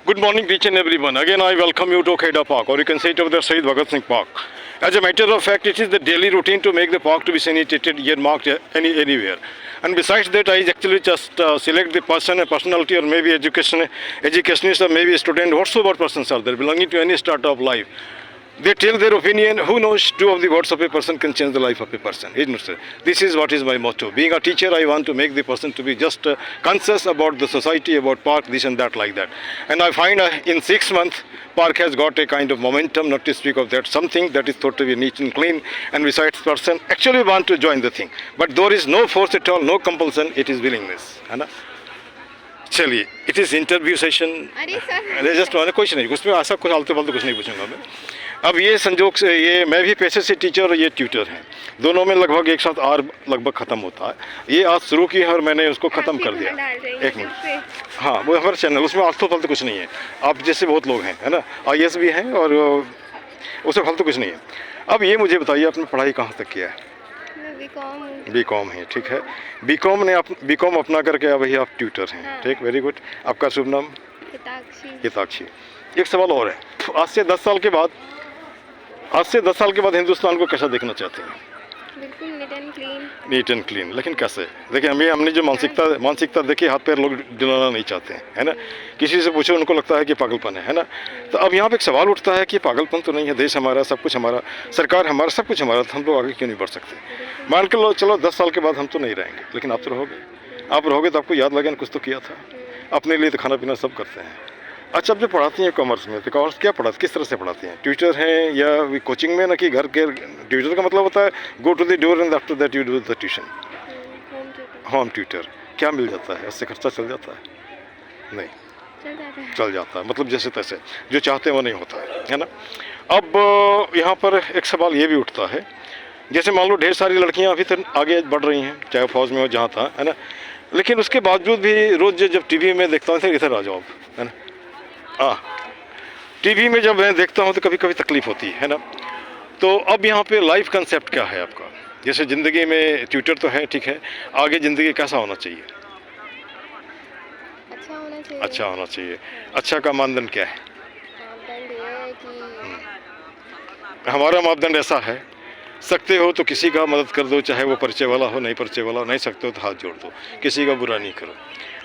Good morning, each and everyone. Again, I welcome you to Kheda Park, or you can say it over there, Shahid Bhagat Singh Park. As a matter of fact, it is the daily routine to make the park to be sanitated, earmarked anywhere. And besides that, I actually just select the person, a personality, or maybe educationist, or maybe a student, whatsoever persons are there, belonging to any strata of life. They tell their opinion. Who knows, two of the words of a person can change the life of a person. This is what is my motto. Being a teacher, I want to make the person to be just conscious about the society, about park, this and that, like that. And I find in 6 months, park has got a kind of momentum, not to speak of that, something that is thought to be neat and clean. And besides, person actually want to join the thing. But there is no force at all, no compulsion, it is willingness. है ना? चलिए, it is interview session. अरे just मैंने कुछ नहीं, उसमें ऐसा कुछ आलतू फालतू कुछ नहीं पूछूंगा मैं। अब ये संजोग से, ये मैं भी पेशे से टीचर और ये ट्यूटर हैं, दोनों में लगभग एक साथ आर लगभग ख़त्म होता है। ये आज शुरू की है और मैंने उसको ख़त्म कर दिया। एक मिनट, हाँ, वो हमारा चैनल, उसमें आलतू फालतू कुछ नहीं है। आप जैसे बहुत लोग हैं, है ना, IAS भी हैं और उसमें फालतू कुछ नहीं है। अब ये मुझे बताइए, आपने पढ़ाई कहाँ तक किया है? बीकॉम है, ठीक है। बीकॉम अपना करके अभी आप ट्यूटर हैं, हाँ। ठीक, वेरी गुड। आपका शुभ नाम? हिताक्षी। एक सवाल और है, आज से 10 साल के बाद हिंदुस्तान को कैसा देखना चाहते हैं? बिल्कुल नीट एंड क्लीन। लेकिन कैसे? देखिए, हमने जो मानसिकता देखी, हाथ पैर लोग दिलाना नहीं चाहते हैं, है ना। किसी से पूछो, उनको लगता है कि पागलपन है ना। तो अब यहाँ पे एक सवाल उठता है कि पागलपन तो नहीं है, देश हमारा, सब कुछ हमारा, सरकार हमारा, सब कुछ हमारा, तो हम लोग आगे क्यों नहीं बढ़ सकते? मान के लो, चलो 10 साल के बाद हम तो नहीं रहेंगे, लेकिन आप तो रहोगे तो आपको याद लगे कुछ तो किया था। अपने लिए तो खाना पीना सब करते हैं। अच्छा, अब जो पढ़ाती हैं कॉमर्स में, तो कॉमर्स क्या पढ़ाती, किस तरह से पढ़ाती हैं? ट्यूटर हैं या कोचिंग में, ना कि घर के? ट्यूटर का मतलब होता है go to the door and after that you do the tuition. Home tutor. क्या मिल जाता है उससे? खर्चा चल जाता है? नहीं, चल जाता है, मतलब जैसे तैसे, जो चाहते हैं वो नहीं होता है ना। अब यहाँ पर एक सवाल ये भी उठता है, जैसे मान लो ढेर सारी लड़कियाँ अभी तो आगे बढ़ रही हैं, चाहे फौज में हो, जहाँ था, है ना, लेकिन उसके बावजूद भी रोज़ जब टीवी में देखता हूँ, इधर आ जाओ, है ना, टीवी में जब मैं देखता हूँ तो कभी कभी तकलीफ़ होती है ना। तो अब यहाँ पे लाइफ कंसेप्ट क्या है आपका? जैसे ज़िंदगी में ट्यूटर तो है, ठीक है, आगे ज़िंदगी कैसा होना चाहिए? अच्छा होना चाहिए। अच्छा का मानदंड क्या है? हमारा मापदंड ऐसा है, सकते हो तो किसी का मदद कर दो, चाहे वो परिचय वाला हो, नहीं परिचय वाला हो, नहीं सकते हो तो हाथ जोड़ दो, किसी का बुरा नहीं करो।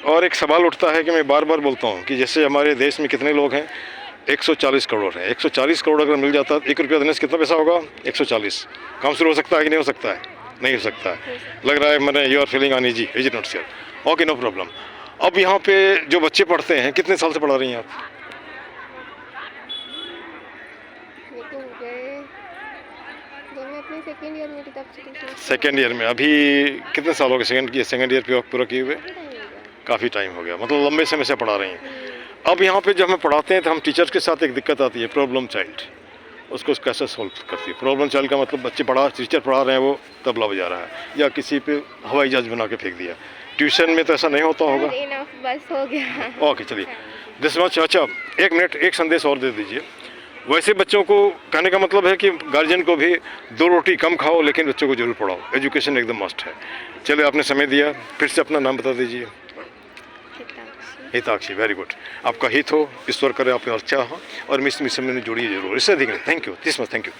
और एक सवाल उठता है कि मैं बार बार बोलता हूँ कि जैसे हमारे देश में कितने लोग हैं? 140 करोड़ है। 140 करोड़ अगर मिल जाता, 1 रुपया देने से कितना पैसा होगा? 140। काम शुरू हो सकता है कि नहीं हो सकता है? नहीं हो सकता है। लग रहा है मैंने, you are feeling uneasy, is it not sir? Okay, no problem. अब यहाँ पे जो बच्चे पढ़ते हैं, कितने साल से पढ़ा रही हैं आप? सेकेंड ईयर में। अभी कितने साल हो गए सेकेंड ईयर पूरा किए हुए? काफ़ी टाइम हो गया, मतलब लंबे समय से पढ़ा रही हैं। अब यहाँ पे जब हम पढ़ाते हैं तो हम टीचर्स के साथ एक दिक्कत आती है, प्रॉब्लम चाइल्ड। उसको कैसे सॉल्व करती है? प्रॉब्लम चाइल्ड का मतलब बच्चे टीचर पढ़ा रहे हैं, वो तबला बजा रहा है, या किसी पे हवाई जहाज बना के फेंक दिया। ट्यूशन में तो ऐसा नहीं होता होगा? बस हो गया। ओके, चलिए, दिस मच। अच्छा, एक मिनट, एक संदेश और दे दीजिए। वैसे बच्चों को कहने का मतलब है कि गार्जियन को भी 2 रोटी कम खाओ, लेकिन बच्चों को जरूर पढ़ाओ। एजुकेशन एकदम मस्ट है। चलिए, आपने समय दिया, फिर से अपना नाम बता दीजिए। Hitakshi, very good. आपका हित हो, ईश्वर करे आप अच्छा हो, और मिस में जोड़िए जरूर, इससे अधिक नहीं। Thank you, this much, thank you.